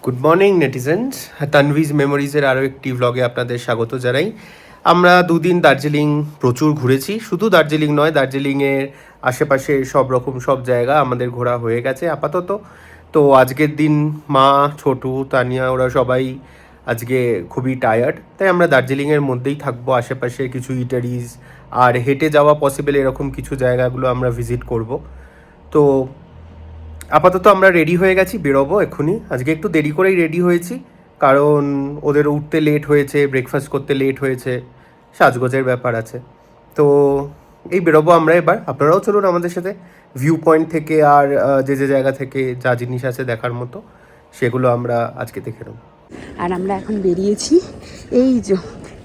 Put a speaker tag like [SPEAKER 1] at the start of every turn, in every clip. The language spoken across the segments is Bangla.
[SPEAKER 1] গুড মর্নিং নেটিজেন্স, তানভিজ মেমোরিজের আরও একটি ভ্লগে আপনাদের স্বাগত জানাই। আমরা দুদিন দার্জিলিং প্রচুর ঘুরেছি। শুধু দার্জিলিং নয়, দার্জিলিংয়ের আশেপাশে সব জায়গা আমাদের ঘোরা হয়ে গেছে আপাতত। তো আজকের দিন মা, ছোটু, তানিয়া ওরা সবাই আজকে খুবই টায়ার্ড, তাই আমরা দার্জিলিংয়ের মধ্যেই থাকবো। আশেপাশে কিছু ইটারিজ আর হেঁটে যাওয়া পসিবল এরকম কিছু জায়গাগুলো আমরা ভিজিট করব। তো আপাতত আমরা রেডি হয়ে গেছি, বেরোবো এক্ষুনি। আজকে একটু দেরি করেই রেডি হয়েছি, কারণ ওদের উঠতে লেট হয়েছে, ব্রেকফাস্ট করতে লেট হয়েছে, সাজগোজের ব্যাপার আছে। তো এই বেরোবো আমরা এবার। আপনারাও চলুন আমাদের সাথে। ভিউ পয়েন্ট থেকে আর যে জায়গা থেকে যা জিনিস আছে দেখার মতো, সেগুলো আমরা আজকে দেখে নেব।
[SPEAKER 2] আর আমরা এখন বেরিয়েছি,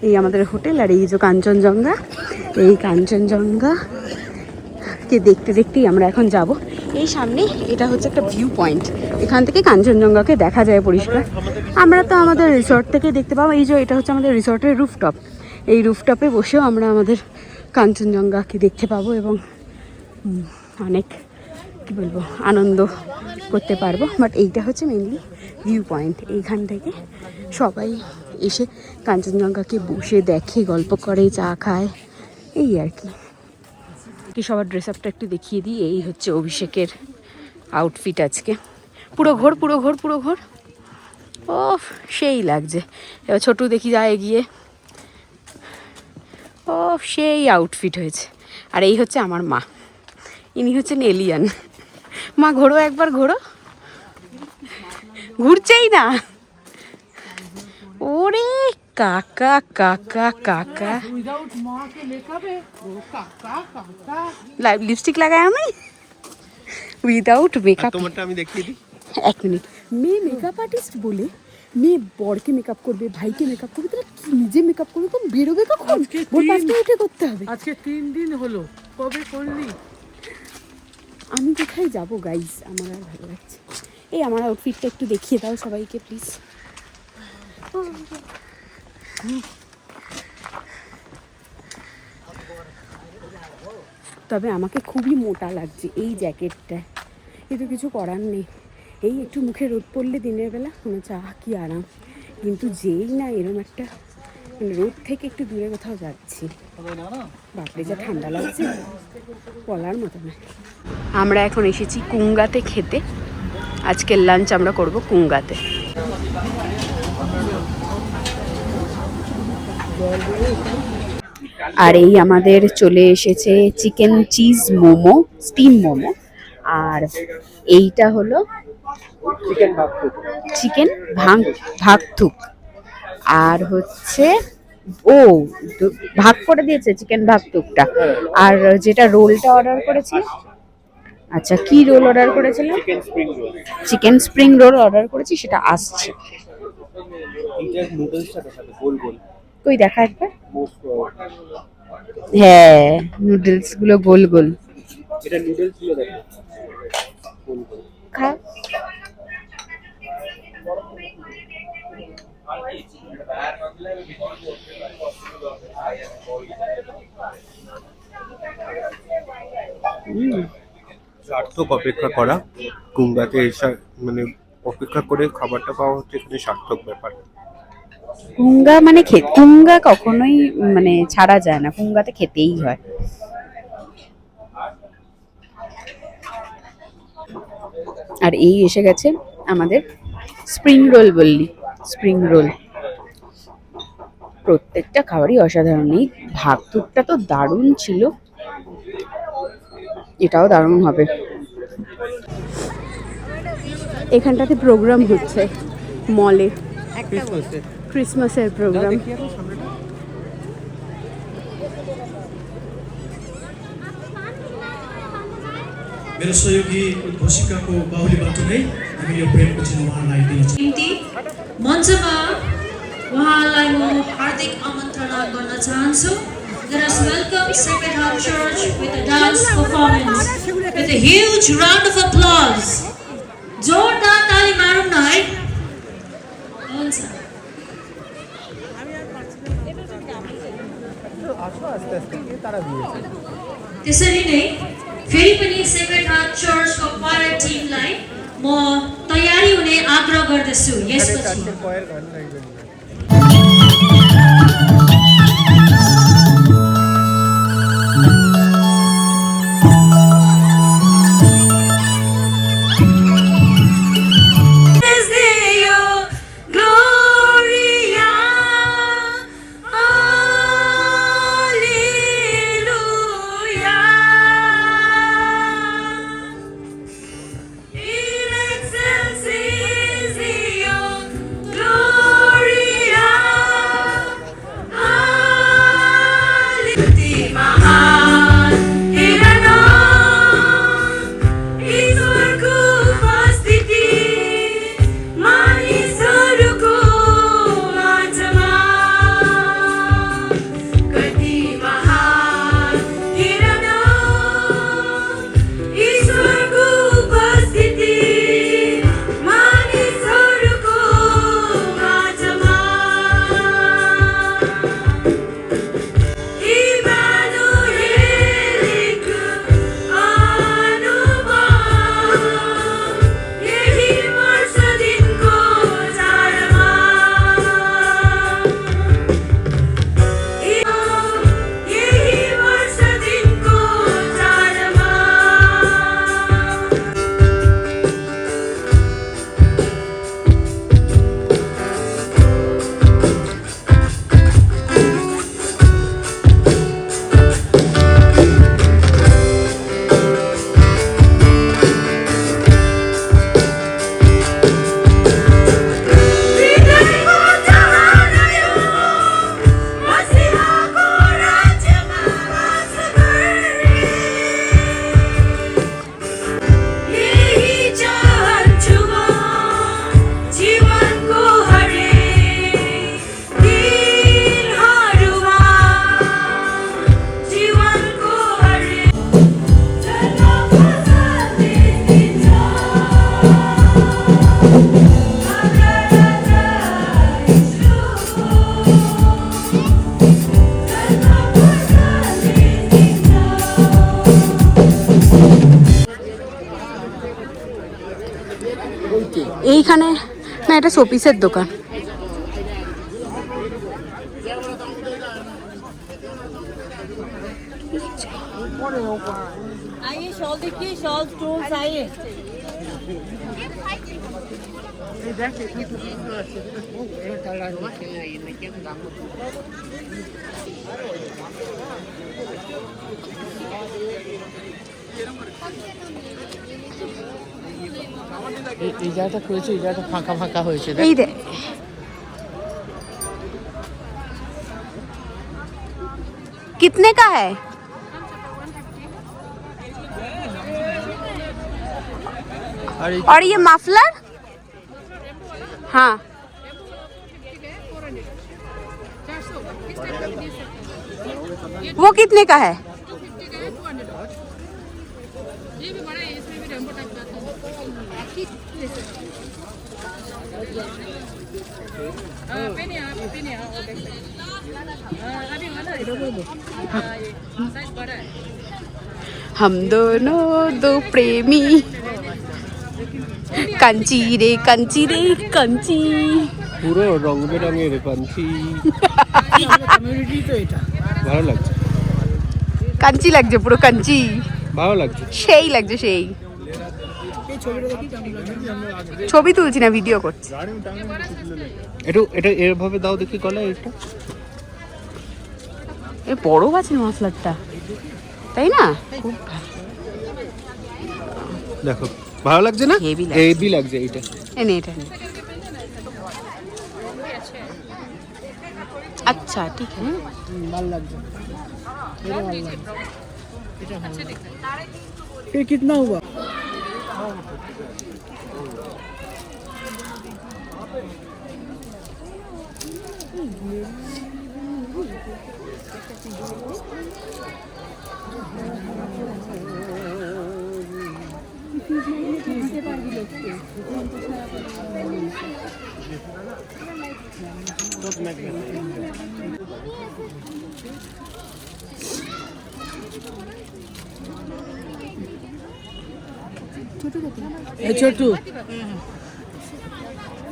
[SPEAKER 2] এই আমাদের হোটেল, আর এই যে কাঞ্চনজঙ্ঘা। এই কাঞ্চনজঙ্ঘাকে দেখতে দেখতেই আমরা এখন যাব। এই সামনে এটা হচ্ছে একটা ভিউ পয়েন্ট, এখান থেকে কাঞ্চনজঙ্ঘাকে দেখা যায় পরিষ্কার। আমরা তো আমাদের রিসর্ট থেকে দেখতে পাবো। এই যে এটা হচ্ছে আমাদের রিসর্টের রুফটপ। এই রুফটপে বসেও আমরা আমাদের কাঞ্চনজঙ্ঘাকে দেখতে পাবো এবং অনেক কী বলবো আনন্দ করতে পারবো। বাট এইটা হচ্ছে মেনলি ভিউ পয়েন্ট। এইখান থেকে সবাই এসে কাঞ্চনজঙ্ঘাকে বসে দেখে, গল্প করে, চা খায়, এই আর কি। সবার ড্রেস আপটা একটু দেখিয়ে দিই। এই হচ্ছে অভিষেকের আউটফিট আজকে। পুরো ঘোর ও সেই লাগছে। এবার ছোটু দেখি যায় এগিয়ে, ও সেই আউটফিট হয়েছে। আর এই হচ্ছে আমার মা, ইনি হচ্ছেন এলিয়ান। মা ঘোরো, একবার ঘোরো, ঘুরছেই না। ওরে কাকা কাকা কাকা, লিপস্টিক লাগায় আমি উইদাউট মেকআপ।
[SPEAKER 1] আমি দেখিয়ে দিই,
[SPEAKER 2] এক মিনিট। মেয়ে মেকআপ আর্টিস্ট বলে মেয়ে বরকে মেকআপ করবে, ভাইকে মেকআপ করবে, তাহলে নিজে মেকআপ করবে, তো বেরোবে কখন? ভোর 5টায় উঠে করতে হবে।
[SPEAKER 3] আজকে 3 দিন হলো, কবে করলি?
[SPEAKER 2] আমি কোথায় যাবো গাইজ, আমার আর ভালো লাগছে। এই আমার আউটফিটটা একটু দেখিয়ে দাও সবাইকে প্লিজ। তবে আমাকে খুবই মোটা লাগছে এই জ্যাকেটটা, কিন্তু কিছু করার নেই। এই একটু মুখে রোদ পড়লে দিনের বেলা মনে হচ্ছে কি আরাম, কিন্তু যেই না এরম একটা রোদ থেকে একটু দূরে কোথাও যাচ্ছি, বাপরে যা ঠান্ডা লাগছে, বলার মতো না। আমরা এখন এসেছি কুঙ্গাতে খেতে। আজকের লাঞ্চ আমরা করব কুঙ্গাতে। আর এই আমাদের চলে এসেছে chicken cheese momo, steam momo. আর এইটা হলো চিকেন ভাগথুক। আর হচ্ছে ভাগ করে দিয়েছে চিকেন ভাগথুকটা। আর যেটা রোলটা অর্ডার করেছি, আচ্ছা কি রোল অর্ডার করেছিলাম? চিকেন স্প্রিং রোল অর্ডার করেছি, সেটা আসছে। কই দেখা একবার। হ্যাঁ, নুডলস গুলো গোল গোল। এটা নুডলস গুলো দেখো খা।
[SPEAKER 1] সার্থক অপেক্ষা করা, কুঙ্গাতে এসে মানে অপেক্ষা করে খাবারটা পাওয়া হচ্ছে এখানে সার্থক ব্যাপার।
[SPEAKER 2] কুঙ্গা মানে কুঙ্গা কখনোই মানে ছাড়া যায় না, কুঙ্গাতে খেতেই হয়। আর এই এসে গেছে আমাদের স্প্রিং রোল। বললি স্প্রিং রোল, প্রত্যেকটা খাবারই অসাধারণ। এই ভাগথুকটা তো দারুণ ছিল, এটাও দারুণ হবে। এখানটাতে প্রোগ্রাম হচ্ছে মলে, ক্রিসমাসের প্রোগ্রাম।
[SPEAKER 4] मेरो सहयोगी उद्घोषिकाको बाहुलीबाट नै हामी यो प्रेमको चिन्ह उहाँलाई दिन्छौँ। निम्ति मञ्चमा उहाँलाई म हार्दिक आमन्त्रणा गर्न चाहन्छु। Let us welcome Sacred Heart Church with a dance performance with a huge round of applause. जोरदार ताली मारौँ न है। हुन्छ। त्यसरी नै फेरि पनि सेक्रेड हार्ट चर्चको क्वायर टिमलाई म तयारी सहभागी हुने आग्रह गर्दछु। यसपछि
[SPEAKER 2] এইখানে না এটা শোপিসের দোকান।
[SPEAKER 3] आइए शॉल देखिए, शॉल स्टोन्स आइए।
[SPEAKER 5] এই জায়গাটা করেছে, এই জায়গাটা ফাঁকা ফাঁকা হয়েছে।
[SPEAKER 2] এই দে कितने का है? और ये मफलर? हाँ वो कितने का है? हम दोनों दो प्रेमी कंची रे कंची रे कंची
[SPEAKER 1] পুরো রং বেরঙের পাঞ্চি
[SPEAKER 3] कम्युनिटी तो এটা
[SPEAKER 1] ভালো লাগছে,
[SPEAKER 2] कंची লাগছে পুরো कंची
[SPEAKER 1] ভালো লাগছে।
[SPEAKER 2] সেই লাগছে সেই।
[SPEAKER 3] এই ছবিটা দেখি কেমন লাগে।
[SPEAKER 2] ছবি তুলছি না, ভিডিও করছি।
[SPEAKER 1] এটা এভাবে দাও দেখি গলায় এটা।
[SPEAKER 2] এ বড় আছে মাফলারটা, তাই না? খুব
[SPEAKER 1] দেখো ভালো লাগছে না?
[SPEAKER 2] Heavy লাগছে।
[SPEAKER 1] হেভি লাগছে এইটা।
[SPEAKER 2] এনে এটা নে। अच्छा ठीक है।
[SPEAKER 3] ভালো লাগছে, এটা ভালো লাগছে, এটা ভালো লাগছে। ये कितना हुआ? छोटू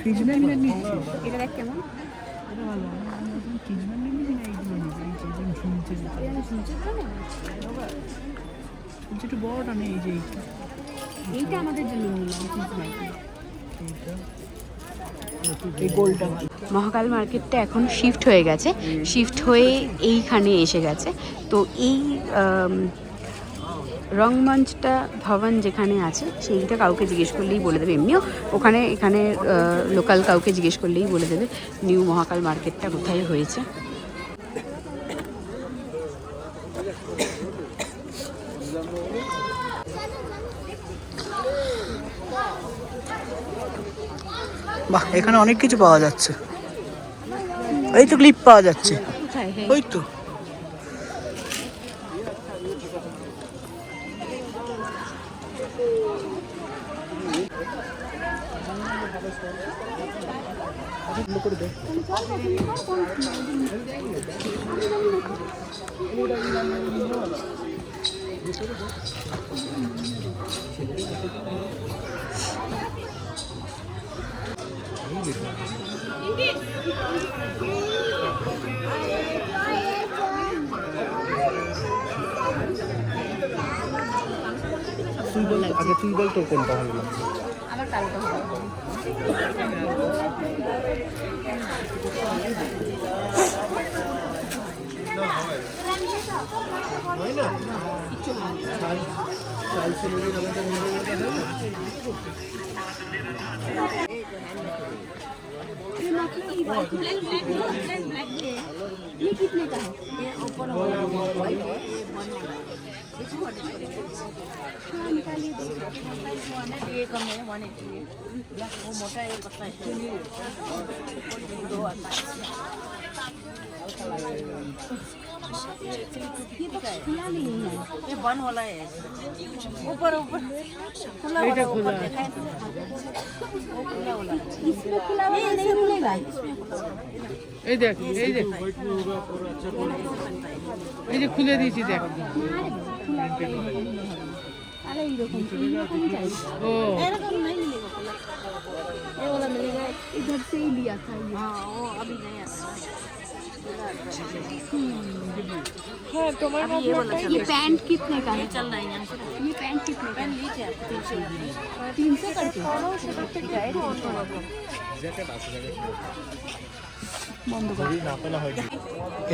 [SPEAKER 3] ফ্রিজম্যান নিচ্ছি।
[SPEAKER 2] এটা দেখ কেমন,
[SPEAKER 3] এটা ভালো। আমি ফ্রিজম্যান নিবি না এইগুলো নিবি? এই যে ঝুলছে, একটু বড়টা নেই। এই যে
[SPEAKER 2] এইটা আমাদের জন্য নিলাম।
[SPEAKER 3] এই গোলটা
[SPEAKER 2] মহাকাল মার্কেটটা এখন শিফট হয়ে গেছে, শিফট হয়ে এইখানে এসে গেছে। তো এই রংমঞ্চটা ভবন যেখানে আছে সেইটা কাউকে জিজ্ঞেস করলেই বলে দেবে, এমনিও ওখানে এখানে লোকাল কাউকে জিজ্ঞেস করলেই বলে দেবে নিউ মহাকাল মার্কেটটা কোথায় হয়েছে।
[SPEAKER 3] বাহ, এখানে অনেক কিছু পাওয়া যাচ্ছে। এই তো ক্লিপ পাওয়া যাচ্ছে,
[SPEAKER 2] কোথায়?
[SPEAKER 3] ওই তো।
[SPEAKER 1] আগে তুই বল তোর কোনটা ভালো লাগছে।
[SPEAKER 2] আমার কালোটা ভালো ये कितने का है? ये ऊपर
[SPEAKER 6] ये कम है 180 वो मोटा है पतला है दो आता है
[SPEAKER 2] खुला नहीं है।
[SPEAKER 6] ये बंद वाला है ऊपर ऊपर खुला वाला ऊपर देखा है वो खुला वाला
[SPEAKER 2] इसमें खुला हुआ नहीं खुलेगा।
[SPEAKER 5] এই দেখ, এই দেখ, এই যে খুলে দিয়েছি দেখ।
[SPEAKER 2] अरे ये रकम चाहिए।
[SPEAKER 5] ও
[SPEAKER 6] एरकम नहीं मिलेगा खुला ये वाला मिलेगा
[SPEAKER 2] इधर से ही लिया था ये।
[SPEAKER 6] हाँ वो अभी नहीं आता
[SPEAKER 5] হ্যাঁ তোমার
[SPEAKER 6] अभी ये वाला चल
[SPEAKER 2] ये पैंट कितने का है?
[SPEAKER 6] चल रहा है यहाँ से
[SPEAKER 2] ये पैंट कितने का?
[SPEAKER 6] पेन लीजिए आप
[SPEAKER 2] 300 करके।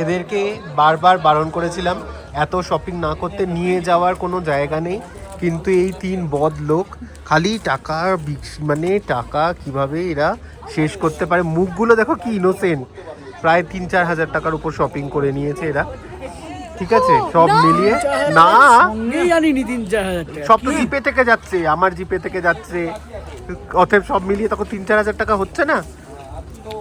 [SPEAKER 1] এদেরকে বারবার বারণ করেছিলাম এত শপিং না করতে, নিয়ে যাওয়ার কোনো জায়গা নেই, কিন্তু এই তিন বদ লোক খালি টাকা মানে টাকা কিভাবে এরা শেষ করতে পারে। মুখগুলো দেখো কি ইনোসেন্ট, প্রায় 3-4 হাজার টাকার উপর শপিং করে নিয়েছে এরা। ঠিক আছে, সব মিলিয়ে না,
[SPEAKER 3] সঙ্গেই আনিনি 3-4 হাজার টাকা।
[SPEAKER 1] সব তো জিপে থেকে যাচ্ছে, আমার জিপে থেকে যাচ্ছে, অতএব সব মিলিয়ে তখন 3-4 হাজার টাকা হচ্ছে না।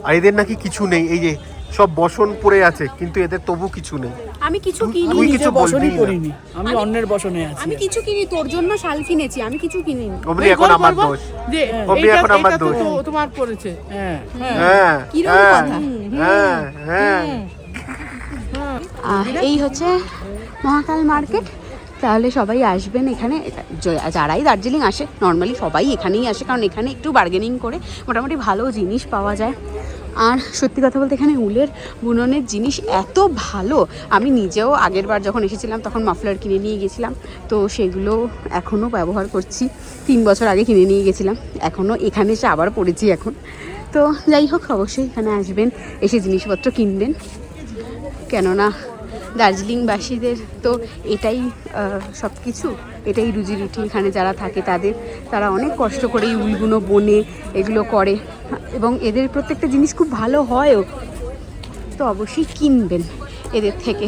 [SPEAKER 1] আর এদের নাকি কিছু নেই, এই যে সব বসন পড়ে আছে, কিন্তু এদের তবু কিছু নেই।
[SPEAKER 2] আমি কিছু কিনি,
[SPEAKER 1] তুই
[SPEAKER 3] নিজে
[SPEAKER 1] কিছু
[SPEAKER 3] বসনই
[SPEAKER 1] বলবি না।
[SPEAKER 3] করিনি, আমি অন্যের বসনে আছি।
[SPEAKER 2] আমি কিছু কিনি, তোর জন্য শাল কিনেছি, আমি কিছু কিনিনি।
[SPEAKER 1] অমনি এখন আমার দোষ,
[SPEAKER 5] যে
[SPEAKER 1] অমনি এখন আমার
[SPEAKER 5] এইটা তো
[SPEAKER 1] দোষ।
[SPEAKER 5] তোমার পড়েছে।
[SPEAKER 3] হ্যাঁ
[SPEAKER 1] হ্যাঁ
[SPEAKER 2] কিরকম কথা?
[SPEAKER 1] হ্যাঁ হ্যাঁ।
[SPEAKER 2] এই হচ্ছে মহাকাল মার্কেট। তাহলে সবাই আসবেন এখানে, যারাই দার্জিলিং আসে নর্মালি সবাই এখানেই আসে, কারণ এখানে একটু বার্গেনিং করে মোটামুটি ভালো জিনিস পাওয়া যায়। আর সত্যি কথা বলতে এখানে উলের বুননের জিনিস এত ভালো, আমি নিজেও আগের বার যখন এসেছিলাম তখন মাফলার কিনে নিয়ে গেছিলাম, তো সেগুলো এখনও ব্যবহার করছি। 3 বছর আগে কিনে নিয়ে গেছিলাম, এখনও এখানে এসে আবার পড়েছি এখন। তো যাই হোক, অবশ্যই এখানে আসবেন, এসে জিনিসপত্র কিনবেন, কেননা দার্জিলিংবাসীদের তো এটাই সব কিছু, এটাই রুজি রুটি। এখানে যারা থাকে তারা অনেক কষ্ট করে এই উলগুলো বোনে, এগুলো করে, এবং এদের প্রত্যেকটা জিনিস খুব ভালো হয়ও। তো অবশ্যই কিনবেন এদের থেকে,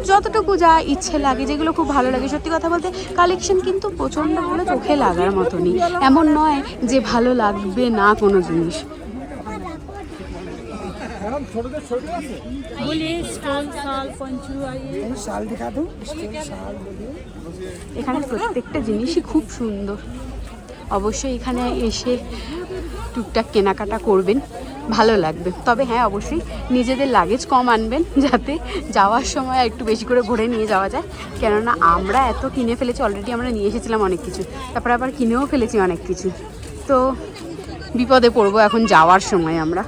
[SPEAKER 2] যতটুকু যা ইচ্ছে লাগে, যেগুলো খুব ভালো লাগে। সত্যি কথা বলতে কালেকশন কিন্তু প্রচণ্ড ভালো, চোখে লাগার মতনই, এমন নয় যে ভালো লাগবে না কোনো জিনিস। এখানে প্রত্যেকটা জিনিসই খুব সুন্দর। অবশ্যই এখানে এসে টুকটাক কেনাকাটা করবেন, ভালো লাগবে। তবে হ্যাঁ, অবশ্যই নিজেদের লাগেজ কম আনবেন, যাতে যাওয়ার সময় একটু বেশি করে ভরে নিয়ে যাওয়া যায়। কেননা আমরা এত কিনে ফেলেছি অলরেডি, আমরা নিয়ে এসেছিলাম অনেক কিছু, তারপর আবার কিনেও ফেলেছি অনেক কিছু। তো বিপদে পড়বো এখন যাওয়ার সময় আমরা,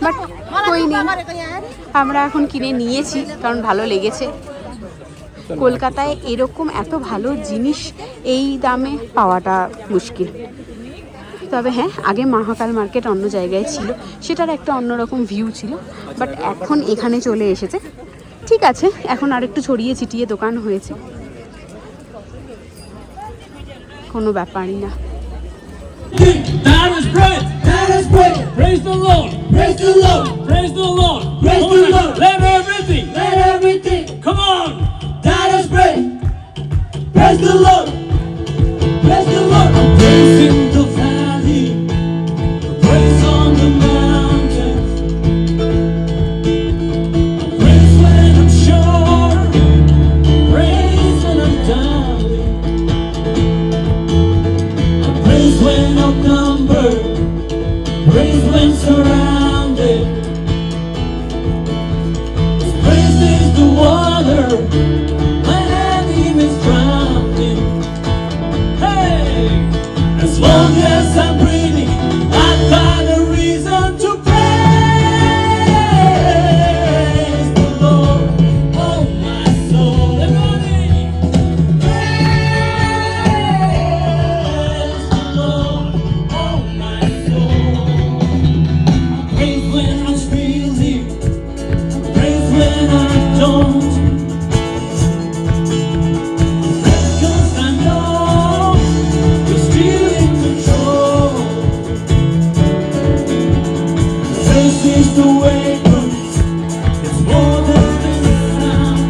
[SPEAKER 2] বাট কই নেই, আমরা এখন কিনে নিয়েছি কারণ ভালো লেগেছে। কলকাতায় এরকম এত ভালো জিনিস এই দামে পাওয়াটা মুশকিল। তবে হ্যাঁ, আগে মহাকাল মার্কেট অন্য জায়গায় ছিল, সেটার একটা অন্যরকম ভিউ ছিল, বাট এখন এখানে চলে এসেছে। ঠিক আছে, এখন আর একটু ছড়িয়ে ছিটিয়ে দোকান হয়েছে, কোনো ব্যাপারই না।
[SPEAKER 7] That is great. That is great. Praise the Lord. Praise the Lord. Praise the Lord. Praise the Lord. Let everything. Let everything. Come on. That is great. Praise the Lord. Praise the Lord. Praise in the valley. Praise on the mountains. Praise when I'm sure. Praise when I'm down. Praise when outnumbered, praise when surrounded. Praise is the water my enemies drowning. Hey, as long as I'm breathing, I've got a reason to praise the Lord. Oh my soul, everybody. Praise when I'm feeling, praise when I don't. Praise 'cause I know you're still in control. Praise is the weapon, it's more than a sound.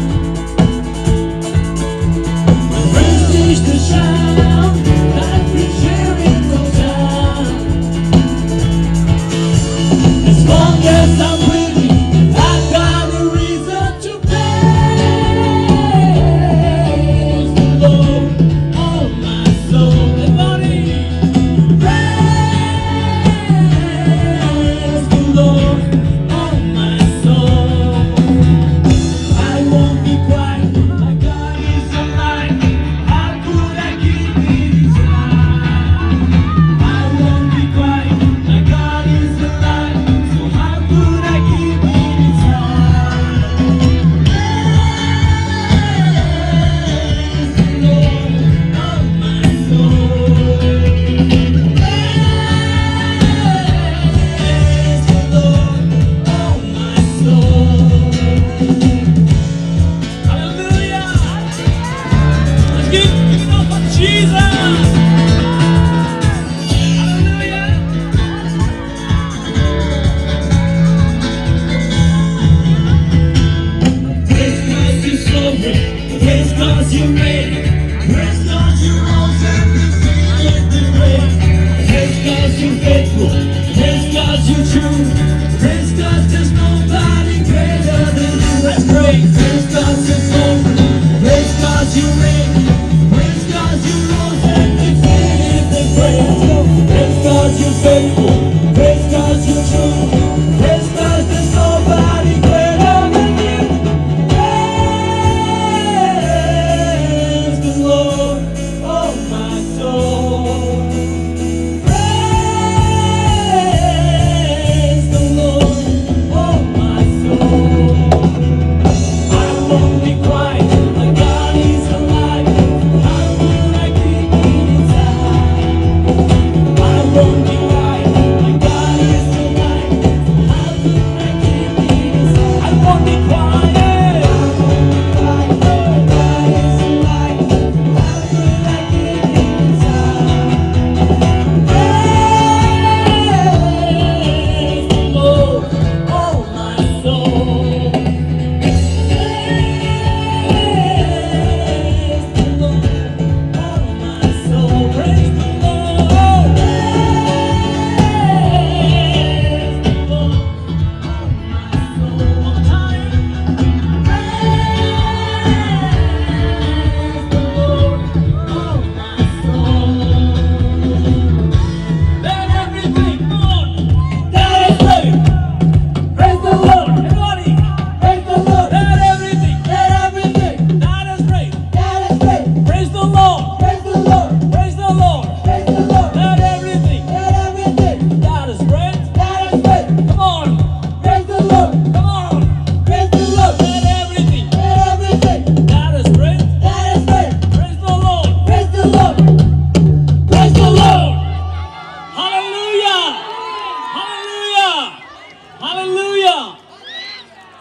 [SPEAKER 7] Praise is the shout that brings Jericho down. As long as I'm breathing, I've got a reason to praise the Lord. Oh my soul, everybody, praise the Lord. Oh my soul, I won't be quiet. My God is alive. How could I keep it inside? I won't be quiet. My God is alive. So how could I keep it inside? Praise the Lord, oh my soul. Praise the Lord, oh my soul. Hallelujah! Let's give it up for Jesus! Hallelujah! Praise 'cause you're sovereign. Praise 'cause you made it. Praise 'cause you rose and defeated the grave. Praise 'cause you're faithful. Praise 'cause you're true. Praise 'cause there's nobody greater than you. Let's pray. Praise 'cause you're sovereign. Praise 'cause you made it. Praise 'cause you rose and defeated the grave. Praise 'cause you're faithful. Praise 'cause you're true. Praise 'cause there's nobody greater than you. Praise the Lord, oh my soul. Praise the Lord, oh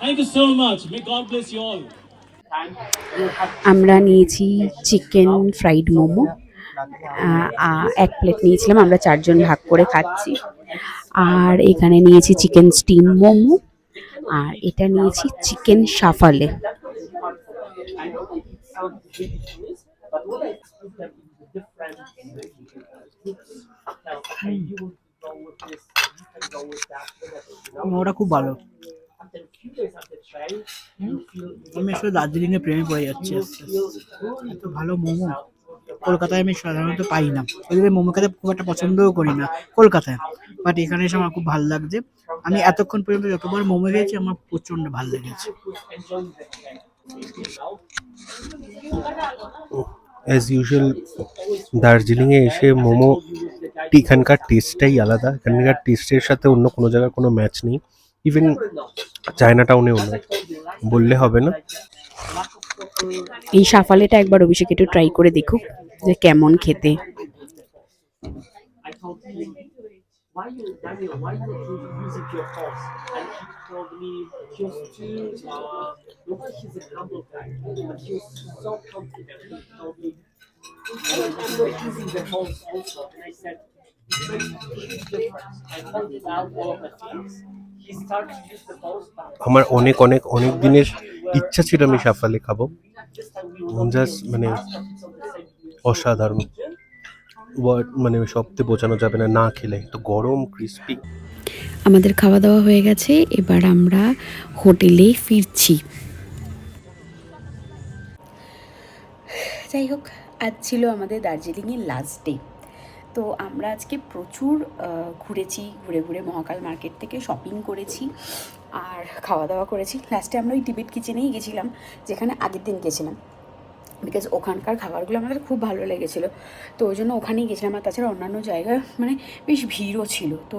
[SPEAKER 7] Thank you so much. May God bless you all.
[SPEAKER 2] আমরা নিয়েছি চিকেন ফ্রাইড মোমো, 1 প্লেট নিয়েছিলাম, আমরা 4 জন ভাগ করে খাচ্ছি। আর এখানে নিয়েছি চিকেন স্টিম মোমো, আর এটা নিয়েছি চিকেন সাফালে।
[SPEAKER 3] মোমোটা খুব ভালো। আমি আসলে দার্জিলিংয়ে প্রেমে পড়ে যাচ্ছি আস্তে আস্তে। এত ভালো মোমো কলকাতায় আমি সাধারণত পাই না, ওই জন্য মোমো খেতে খুব একটা পছন্দও করি না কলকাতায়, বাট এখানে এসে আমার খুব ভালো লাগছে। আমি এতক্ষণ পর্যন্ত যতবার মোমো খেয়েছি আমার প্রচণ্ড ভালো লেগেছে।
[SPEAKER 1] অ্যাজ ইউজুয়াল দার্জিলিংয়ে এসে মোমো এখানকার টেস্টটাই আলাদা, এখানকার টেস্টের সাথে অন্য কোনো জায়গার কোনো ম্যাচ নেই, ইভেন চায়না টাউনেও নয় বললে হবে না।
[SPEAKER 2] এই সাফালেটা একবার অভিষেক একটু ট্রাই করে দেখুক যে কেমন খেতে।
[SPEAKER 1] আমার অনেক অনেক অনেক দিনের ইচ্ছা ছিল আমি সাফালে খাবো, জাস্ট মানে অসাধারণ, মানে সবতে বোঝানো যাবে না, না খেলে তো গরম ক্রিস্পি।
[SPEAKER 2] আমাদের খাওয়া দাওয়া হয়ে গেছে, এবার আমরা হোটেলে ফিরছি। যাই হোক, আজ ছিল আমাদের দার্জিলিংয়ের লাস্ট ডে। তো আমরা আজকে প্রচুর ঘুরেছি, ঘুরে ঘুরে মহাকাল মার্কেট থেকে শপিং করেছি আর খাওয়া দাওয়া করেছি। লাস্টে আমরা ওই টিবেট কিচেনেই গেছিলাম, যেখানে আগের দিন গেছিলাম, বিকজ ওখানকার খাবারগুলো আমাদের খুব ভালো লেগেছিলো, তো ওই জন্য ওখানেই গেছিলাম। আর তাছাড়া অন্যান্য জায়গায় মানে বেশ ভিড়ও ছিল, তো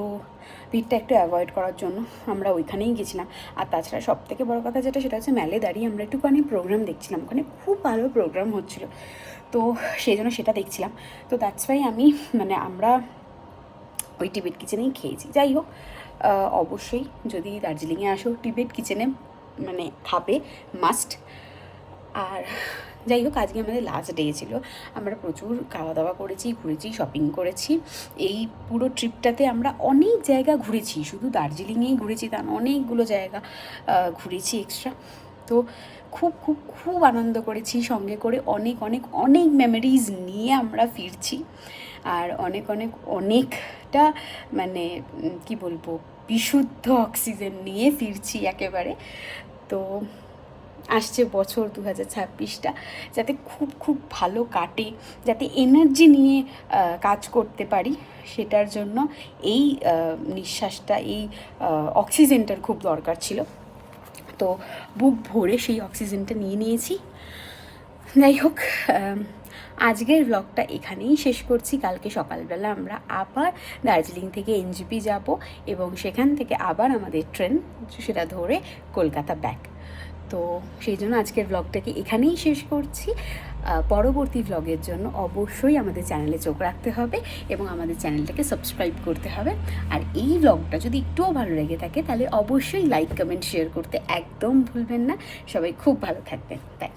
[SPEAKER 2] ভিড়টা একটু অ্যাভয়েড করার জন্য আমরা ওইখানেই গেছিলাম। আর তাছাড়া সব থেকে বড়ো কথা যেটা, সেটা হচ্ছে মেলে দাঁড়িয়ে আমরা একটুখানি প্রোগ্রাম দেখছিলাম, ওখানে খুব ভালো প্রোগ্রাম হচ্ছিলো, তো সেই জন্য সেটা দেখছিলাম। তো দ্যাটস ওয়াই আমরা ওই টিবেট কিচেনেই খেয়েছি। যাই হোক, অবশ্যই যদি দার্জিলিংয়ে আসো টিবেট কিচেনে মানে খাবে, মাস্ট। আর যাই হোক, আজকে আমাদের লাস্ট ডে ছিল, আমরা প্রচুর খাওয়া দাওয়া করেছি, ঘুরেছি, শপিং করেছি। এই পুরো ট্রিপটাতে আমরা অনেক জায়গা ঘুরেছি, শুধু দার্জিলিংয়েই ঘুরেছি তা না, অনেকগুলো জায়গা ঘুরেছি এক্সট্রা। তো খুব খুব খুব আনন্দ করেছি, সঙ্গে করে অনেক অনেক অনেক মেমোরিজ নিয়ে আমরা ফিরছি। আর অনেক অনেক অনেকটা মানে কি বলবো, বিশুদ্ধ অক্সিজেন নিয়ে ফিরছি একেবারে। তো আসছে বছর 2026টা যাতে খুব খুব ভালো কাটে, যাতে এনার্জি নিয়ে কাজ করতে পারি, সেটার জন্য এই নিঃশ্বাসটা, এই অক্সিজেনটার খুব দরকার ছিল। তো বুক ভরে সেই অক্সিজেনটা নিয়ে নিয়েছি। যাই হোক, আজকের ব্লগটা এখানেই শেষ করছি। কালকে সকালবেলা আমরা আবার দার্জিলিং থেকে এনজেপি যাব এবং সেখান থেকে আবার আমাদের ট্রেন, সেটা ধরে কলকাতা ব্যাক। তো সেই জন্য আজকের ব্লগটাকে এখানেই শেষ করছি। পরবর্তী ব্লগের জন্য অবশ্যই আমাদের চ্যানেলে চোখ রাখতে হবে এবং আমাদের চ্যানেলটাকে সাবস্ক্রাইব করতে হবে। আর এই ব্লগটা যদি একটুও ভালো লেগে থাকে তাহলে অবশ্যই লাইক, কমেন্ট, শেয়ার করতে একদম ভুলবেন না। সবাই খুব ভালো থাকবেন। তাই